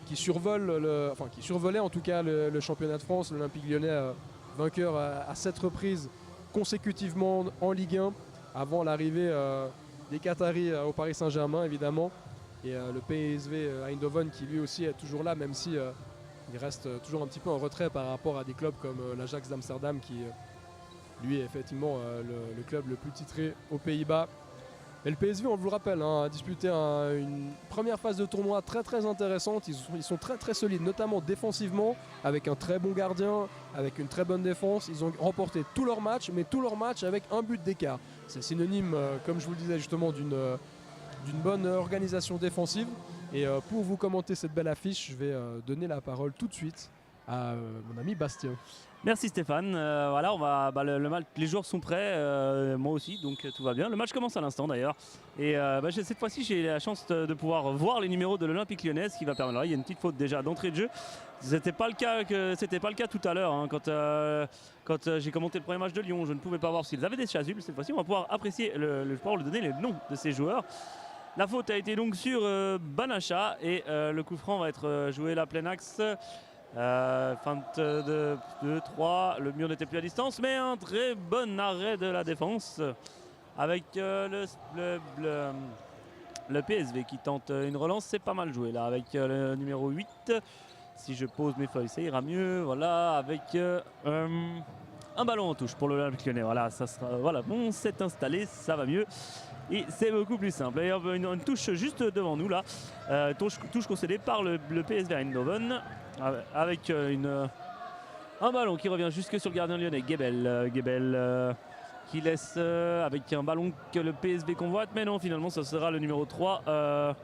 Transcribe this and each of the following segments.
qui survolait en tout cas le championnat de France, l'Olympique Lyonnais vainqueur à 7 reprises consécutivement en Ligue 1 avant l'arrivée des Qataris au Paris Saint-Germain évidemment, et le PSV Eindhoven qui lui aussi est toujours là, même si il reste toujours un petit peu en retrait par rapport à des clubs comme l'Ajax d'Amsterdam qui lui est effectivement le club le plus titré aux Pays-Bas. Et le PSV, on vous le rappelle, a disputé une première phase de tournoi très intéressante. Ils sont très solides, notamment défensivement, avec un très bon gardien, avec une très bonne défense. Ils ont remporté tous leurs matchs, mais tous leurs matchs avec un but d'écart. C'est synonyme, comme je vous le disais justement, d'une bonne organisation défensive. Et pour vous commenter cette belle affiche, je vais donner la parole tout de suite à mon ami Bastien. Merci Stéphane. Voilà, on va, le match, les joueurs sont prêts, moi aussi, donc tout va bien. Le match commence à l'instant d'ailleurs. Et cette fois-ci, j'ai la chance de pouvoir voir les numéros de l'Olympique Lyonnais, ce qui va permettre. Là, il y a une petite faute déjà d'entrée de jeu. C'était pas le cas tout à l'heure, hein, quand j'ai commenté le premier match de Lyon. Je ne pouvais pas voir s'ils avaient des chasubles. Cette fois-ci, on va pouvoir apprécier le sport, lui donner les noms de ces joueurs. La faute a été donc sur Banacha et le coup franc va être joué là plein axe. Feinte de 2-3, le mur n'était plus à distance, mais un très bon arrêt de la défense avec le PSV qui tente une relance. C'est pas mal joué là avec le numéro 8. Si je pose mes feuilles, ça ira mieux. Voilà, avec un ballon en touche pour l'Olympique Lyonnais. Voilà, ça sera, voilà, bon, c'est installé, ça va mieux. Et c'est beaucoup plus simple. D'ailleurs, une touche juste devant nous là, touche concédée par le PSV Eindhoven, avec un ballon qui revient jusque sur le gardien lyonnais, Gebel qui laisse avec un ballon que le PSV convoite, mais non, finalement ce sera le numéro 3 Oula,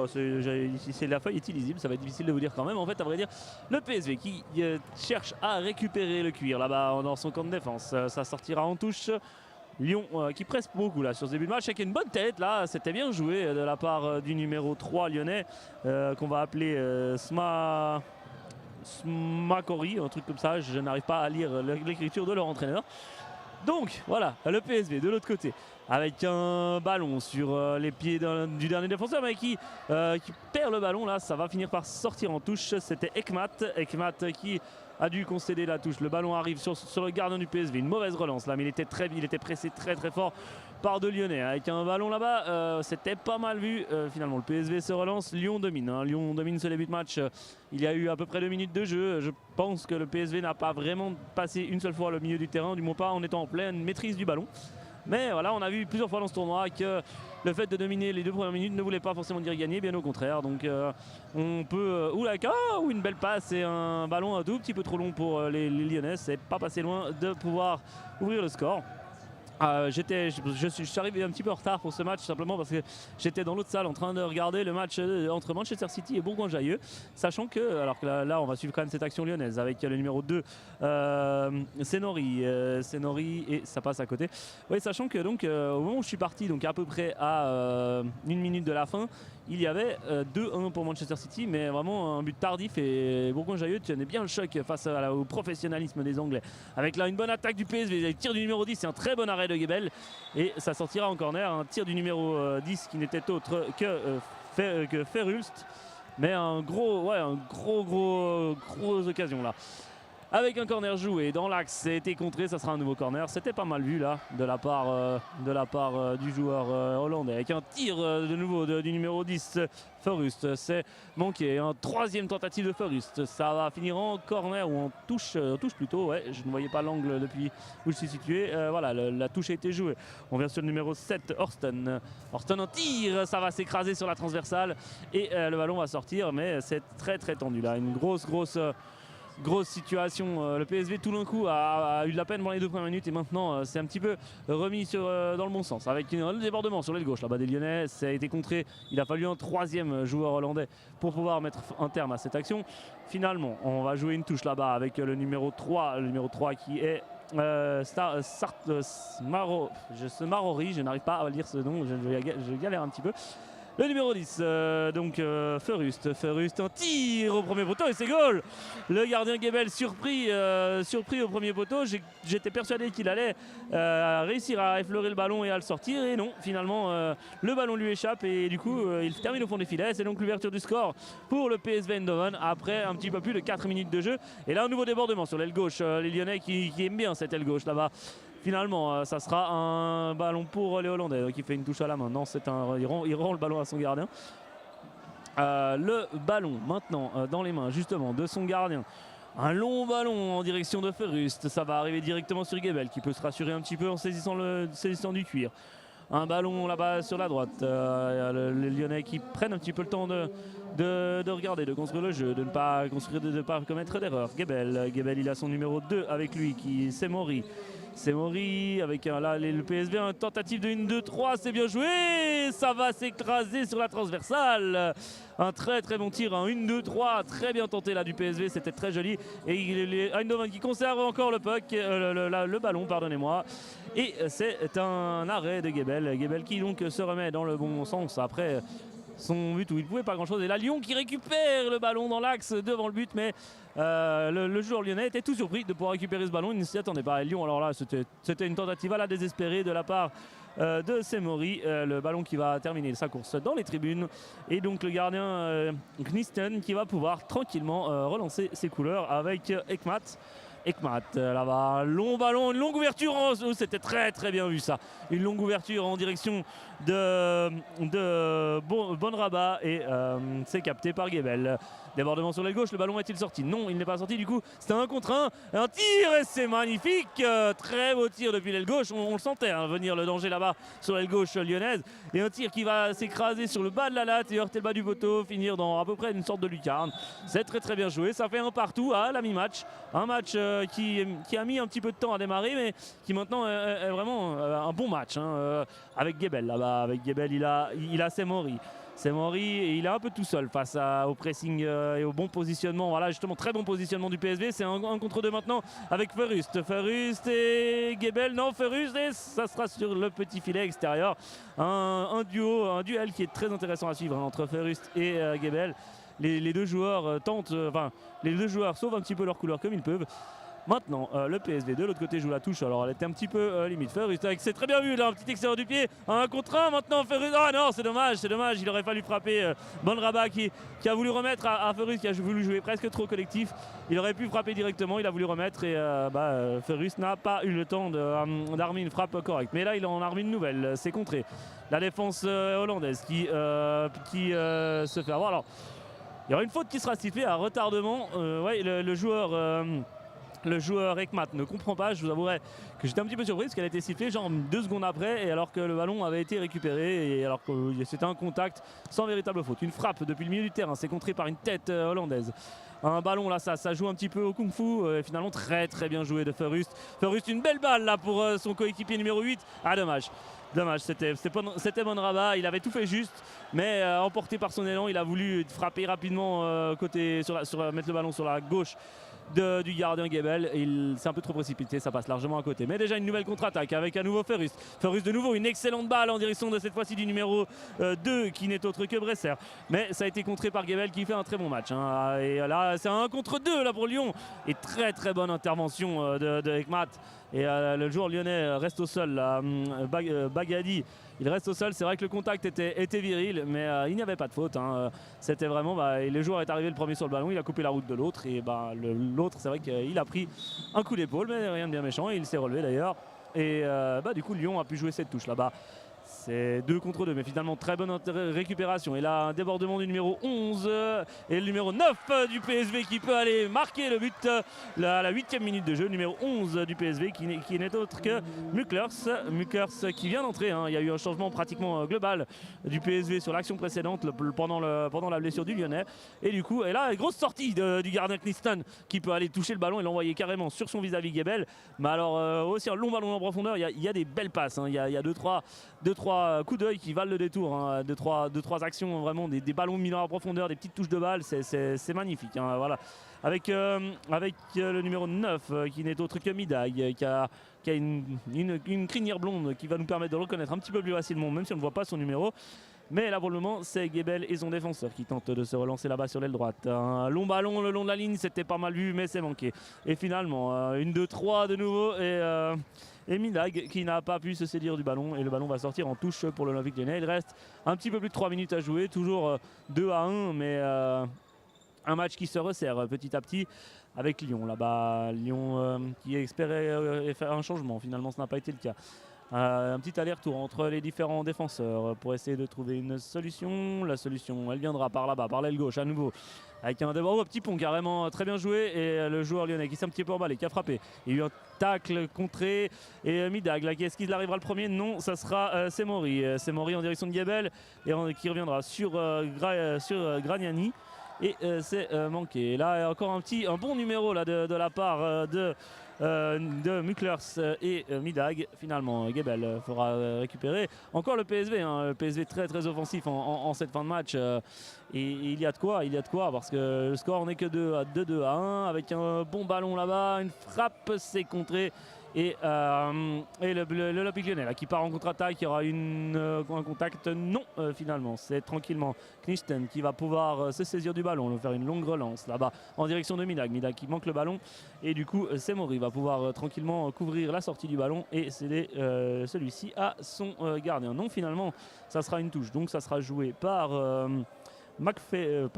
si la feuille est illisible, ça va être difficile de vous dire quand même. En fait, à vrai dire, le PSV qui cherche à récupérer le cuir là-bas dans son camp de défense, ça sortira en touche. Lyon qui presse beaucoup là sur ce début de match avec une bonne tête là, c'était bien joué de la part du numéro 3 lyonnais qu'on va appeler Smakori, un truc comme ça, je n'arrive pas à lire l'écriture de leur entraîneur. Donc voilà, le PSV de l'autre côté avec un ballon sur les pieds du dernier défenseur, mais qui perd le ballon là, ça va finir par sortir en touche. C'était Ekmat qui a dû concéder la touche. Le ballon arrive sur le gardien du PSV, une mauvaise relance là, mais il était pressé très fort par deux Lyonnais avec un ballon là-bas. C'était pas mal vu. Finalement le PSV se relance, Lyon domine, hein. Lyon domine ce début de match. Il y a eu à peu près 2 minutes de jeu. Je pense que le PSV n'a pas vraiment passé une seule fois le milieu du terrain, du moins pas en étant en pleine maîtrise du ballon. Mais voilà, on a vu plusieurs fois dans ce tournoi que le fait de dominer les 2 premières minutes ne voulait pas forcément dire gagner, bien au contraire. Donc on peut... ou une belle passe et un ballon un tout petit peu trop long pour les Lyonnais. C'est pas passé loin de pouvoir ouvrir le score. Je suis arrivé un petit peu en retard pour ce match simplement parce que j'étais dans l'autre salle en train de regarder le match entre Manchester City et Bourgoin-Jallieu, sachant que, alors que là on va suivre quand même cette action lyonnaise avec le numéro 2 Senori et ça passe à côté. Oui, sachant que donc au moment où je suis parti, donc à peu près à 1 minute de la fin, il y avait 2-1 pour Manchester City, mais vraiment un but tardif et Bourgoin-Jallieu tenait bien le choc face au professionnalisme des Anglais. Avec là une bonne attaque du PSV, le tir du numéro 10, c'est un très bon arrêt de Gebel et ça sortira en corner, un tir du numéro 10 qui n'était autre que Verhulst, mais grosse occasion là. Avec un corner joué dans l'axe, ça a été contré, ça sera un nouveau corner. C'était pas mal vu là de la part du joueur hollandais. Avec un tir de nouveau du numéro 10, Verhulst. C'est manqué. Un 3e tentative de Verhulst. Ça va finir en corner ou en touche plutôt. Ouais, je ne voyais pas l'angle depuis où je suis situé. Voilà, la touche a été jouée. On vient sur le numéro 7, Horsten. Horsten en tire, ça va s'écraser sur la transversale et le ballon va sortir, mais c'est très tendu là. Une grosse situation. Le PSV tout d'un coup a eu de la peine pendant les 2 premières minutes et maintenant c'est un petit peu remis dans le bon sens avec un débordement sur l'aile gauche là-bas des Lyonnais. Ça a été contré, il a fallu un 3e joueur hollandais pour pouvoir mettre un terme à cette action. Finalement on va jouer une touche là-bas avec le numéro 3 qui est Marori, je n'arrive pas à lire ce nom, je galère un petit peu. Le numéro 10, Ferrust, un tir au premier poteau et c'est goal. Le gardien Gebel surpris au premier poteau. J'étais persuadé qu'il allait réussir à effleurer le ballon et à le sortir. Et non, finalement, le ballon lui échappe et du coup, il termine au fond des filets. C'est donc l'ouverture du score pour le PSV Eindhoven après un petit peu plus de 4 minutes de jeu. Et là, un nouveau débordement sur l'aile gauche. Les Lyonnais qui aiment bien cette aile gauche là-bas. Finalement, ça sera un ballon pour les Hollandais qui fait une touche à la main. Non, il rend le ballon à son gardien. Le ballon maintenant dans les mains justement de son gardien. Un long ballon en direction de Ferrust. Ça va arriver directement sur Gebel qui peut se rassurer un petit peu en saisissant du cuir. Un ballon là-bas sur la droite. Les Lyonnais qui prennent un petit peu le temps de regarder, de construire le jeu, de ne pas commettre d'erreur. Gebel, il a son numéro 2 avec lui c'est Mori. C'est Mori avec le PSV, une tentative de 1-2-3, c'est bien joué, ça va s'écraser sur la transversale. Un très très bon tir, un 1-2-3, très bien tenté là du PSV, c'était très joli. Et Eindhoven qui conserve encore le puck, le ballon, pardonnez-moi. Et c'est un arrêt de Gebel qui donc se remet dans le bon sens après son but où il ne pouvait pas grand chose. Et là, Lyon qui récupère le ballon dans l'axe devant le but, mais le joueur lyonnais était tout surpris de pouvoir récupérer ce ballon. Il ne s'y attendait pas. Et Lyon, alors là, c'était une tentative à la désespérée de la part de Semori. Le ballon qui va terminer sa course dans les tribunes. Et donc le gardien Knisten qui va pouvoir tranquillement relancer ses couleurs avec Ekmat. Là-bas, long ballon, une longue ouverture, c'était très très bien vu ça. Une longue ouverture en direction de Bonrabat et c'est capté par Gebel. Débordement sur l'aile gauche, le ballon est-il sorti? Non, il n'est pas sorti du coup. C'était un contre un tir et c'est magnifique. Très beau tir depuis l'aile gauche, on le sentait venir le danger là-bas sur l'aile gauche lyonnaise. Et un tir qui va s'écraser sur le bas de la latte et heurter le bas du poteau, finir dans à peu près une sorte de lucarne. C'est très très bien joué, ça fait un partout à la mi-match. Un match qui a mis un petit peu de temps à démarrer mais qui maintenant est vraiment un bon match avec Gebel là-bas. Avec Gebel il a Semori. Et il est un peu tout seul face au pressing et au bon positionnement. Voilà, justement, très bon positionnement du PSV. C'est un contre 2 maintenant avec Ferrust et Gebel. Non, Ferrust et ça sera sur le petit filet extérieur. Un duel qui est très intéressant à suivre entre Ferrust et Gebel. Les deux joueurs les deux joueurs sauvent un petit peu leur couleur comme ils peuvent. Maintenant, le PSV de l'autre côté joue la touche. Alors elle était un petit peu limite. Ferrust, c'est très bien vu là, un petit extérieur du pied. Un contre un maintenant. Ferrust. Ah non, c'est dommage. Il aurait fallu frapper Bonrabat qui a voulu remettre à Ferrust, qui a voulu jouer presque trop collectif. Il aurait pu frapper directement. Il a voulu remettre et Ferrust n'a pas eu le temps d'armer une frappe correcte. Mais là, il en a armé une nouvelle. C'est contré. La défense hollandaise qui se fait avoir. Alors, il y aura une faute qui sera sifflée à retardement. Le joueur Ekmat ne comprend pas, je vous avouerai que j'étais un petit peu surpris parce qu'elle a été sifflée genre 2 secondes après et alors que le ballon avait été récupéré et alors que c'était un contact sans véritable faute. Une frappe depuis le milieu du terrain, c'est contré par une tête hollandaise. Un ballon là, ça joue un petit peu au kung-fu, finalement très très bien joué de Ferrust. Ferrust, une belle balle là pour son coéquipier numéro 8. Ah dommage, c'était Bonrabat, il avait tout fait juste, mais emporté par son élan, il a voulu frapper rapidement mettre le ballon sur la gauche du gardien Gebel. Il s'est un peu trop précipité, ça passe largement à côté. Mais déjà une nouvelle contre-attaque avec un nouveau Ferrust. Ferrust de nouveau, une excellente balle en direction de cette fois-ci du numéro 2 qui n'est autre que Bresser. Mais ça a été contré par Gebel qui fait un très bon match. Et là, c'est un contre 2 là pour Lyon. Et très très bonne intervention de Ekmat. Et le joueur lyonnais reste au sol, Bagadi. Il reste au sol, c'est vrai que le contact était viril, mais il n'y avait pas de faute. C'était vraiment, le joueur est arrivé le premier sur le ballon, il a coupé la route de l'autre. Et l'autre, c'est vrai qu'il a pris un coup d'épaule, mais rien de bien méchant. Et il s'est relevé d'ailleurs. Et du coup, Lyon a pu jouer cette touche là-bas. C'est 2 contre 2, mais finalement très bonne récupération. Et là, un débordement du numéro 11 et le numéro 9 du PSV qui peut aller marquer le but à la 8e minute de jeu. Numéro 11 du PSV qui n'est autre que Mukers qui vient d'entrer. Il y a eu un changement pratiquement global du PSV sur l'action précédente pendant la blessure du Lyonnais. Et du coup, là, grosse sortie du gardien Knisten qui peut aller toucher le ballon et l'envoyer carrément sur son vis-à-vis Gebel. Mais alors, aussi un long ballon en profondeur, il y a des belles passes. Il y a 2-3 coups d'œil qui valent le détour. 2-3 actions, vraiment des ballons mis en profondeur, des petites touches de balle, c'est magnifique. Voilà. Avec le numéro 9 qui n'est autre que Midaï, qui a une crinière blonde qui va nous permettre de le reconnaître un petit peu plus facilement, même si on ne voit pas son numéro. Mais là pour le moment c'est Gebel et son défenseur qui tentent de se relancer là-bas sur l'aile droite. Un long ballon le long de la ligne, c'était pas mal vu mais c'est manqué. Et finalement une 2-3 de nouveau et Midag qui n'a pas pu se saisir du ballon et le ballon va sortir en touche pour l'Olympique Lyonnais. Il reste un petit peu plus de 3 minutes à jouer, toujours 2-1 mais un match qui se resserre petit à petit avec Lyon là-bas. Lyon qui espérait faire un changement, finalement ce n'a pas été le cas. Un petit aller-retour entre les différents défenseurs pour essayer de trouver une solution. La solution, elle viendra par là-bas, par l'aile gauche à nouveau. Avec un débat, petit pont carrément très bien joué. Et le joueur lyonnais qui s'est un petit peu emballé, qui a frappé. Il y a eu un tacle contré. Et Midag, là, est-ce qu'il arrivera le premier? Non, ça sera Semori. Semori en direction de Gebel et qui reviendra sur Gragnani. Et c'est manqué. Là, encore un bon numéro là, de la part de Muklers et Midag. Finalement, Gebel fera récupérer. Encore le PSV, le PSV très très offensif en cette fin de match. Et il y a de quoi, parce que le score n'est que 2-1 avec un bon ballon là-bas, une frappe, c'est contré. Et l'Olympique Lyonnais là, qui part en contre-attaque, il y aura un contact. Non, finalement, c'est tranquillement Knichten qui va pouvoir se saisir du ballon, faire une longue relance là-bas en direction de Midag. Midag qui manque le ballon et du coup Semori va pouvoir tranquillement couvrir la sortie du ballon et céder celui-ci à son gardien. Non, finalement, ça sera une touche, donc ça sera joué par Macfer,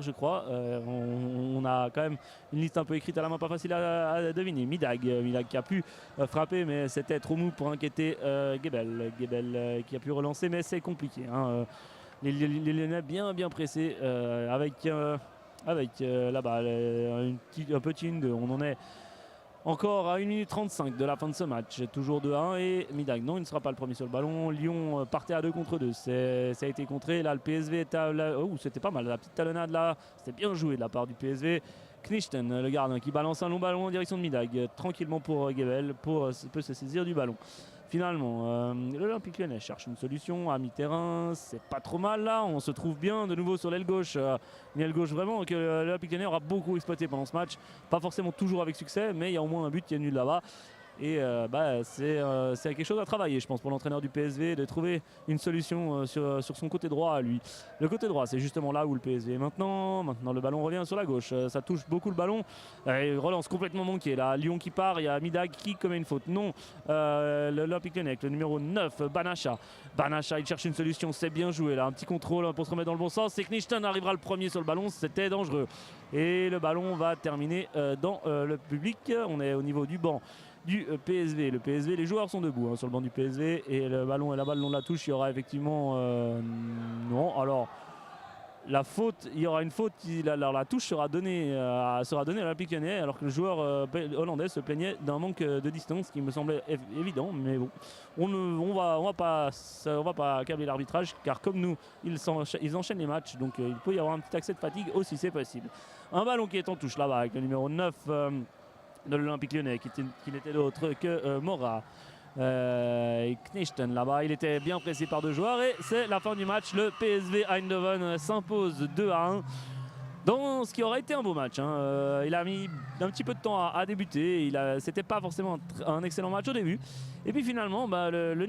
je crois. On a quand même une liste un peu écrite à la main, pas facile à deviner. Midag qui a pu frapper, mais c'était trop mou pour inquiéter Gebel. Gebel qui a pu relancer, mais c'est compliqué. Les Lyonnais bien pressés avec là-bas un petit 1-2. On en est encore à 1 minute 35 de la fin de ce match, toujours 2-1 et Midag, non, il ne sera pas le premier sur le ballon. Lyon partait à 2 contre 2, ça a été contré. Là, le PSV était c'était pas mal, la petite talonnade là, c'était bien joué de la part du PSV. Knichten, le gardien, qui balance un long ballon en direction de Midag, tranquillement pour Gebel, peut se saisir du ballon. Finalement, l'Olympique Lyonnais cherche une solution à mi-terrain, c'est pas trop mal là, on se trouve bien de nouveau sur l'aile gauche. Une aile gauche vraiment que l'Olympique Lyonnais aura beaucoup exploité pendant ce match, pas forcément toujours avec succès, mais il y a au moins un but qui est venu de là-bas. Et c'est quelque chose à travailler, je pense, pour l'entraîneur du PSV, de trouver une solution sur son côté droit à lui. Le côté droit, c'est justement là où le PSV est maintenant. Maintenant, le ballon revient sur la gauche. Ça touche beaucoup le ballon. Relance complètement manquée. Là, Lyon qui part, il y a Midag qui commet une faute. Non, l'Olympique Lyonnais avec le numéro 9, Banacha. Banacha, il cherche une solution. C'est bien joué là. Un petit contrôle pour se remettre dans le bon sens. C'est Knichten arrivera le premier sur le ballon. C'était dangereux. Et le ballon va terminer dans le public. On est au niveau du banc du PSV. Le PSV, les joueurs sont debout sur le banc du PSV et le ballon est là-bas le long de la touche. Il y aura effectivement non. Alors la faute, il y aura une faute. La touche sera donnée à l'Olympique Lyonnais, alors que le joueur hollandais se plaignait d'un manque de distance qui me semblait évident. Mais bon, on va pas accabler l'arbitrage, car comme nous, ils enchaînent les matchs, donc il peut y avoir un petit accès de fatigue aussi, c'est possible. Un ballon qui est en touche là-bas avec le numéro 9 de l'Olympique Lyonnais, qui n'était d'autre que Mora. Knichten là-bas, il était bien pressé par deux joueurs et c'est la fin du match. Le PSV Eindhoven s'impose 2-1 dans ce qui aurait été un beau match. Il a mis un petit peu de temps à débuter. C'était pas forcément un excellent match au début. Et puis finalement, le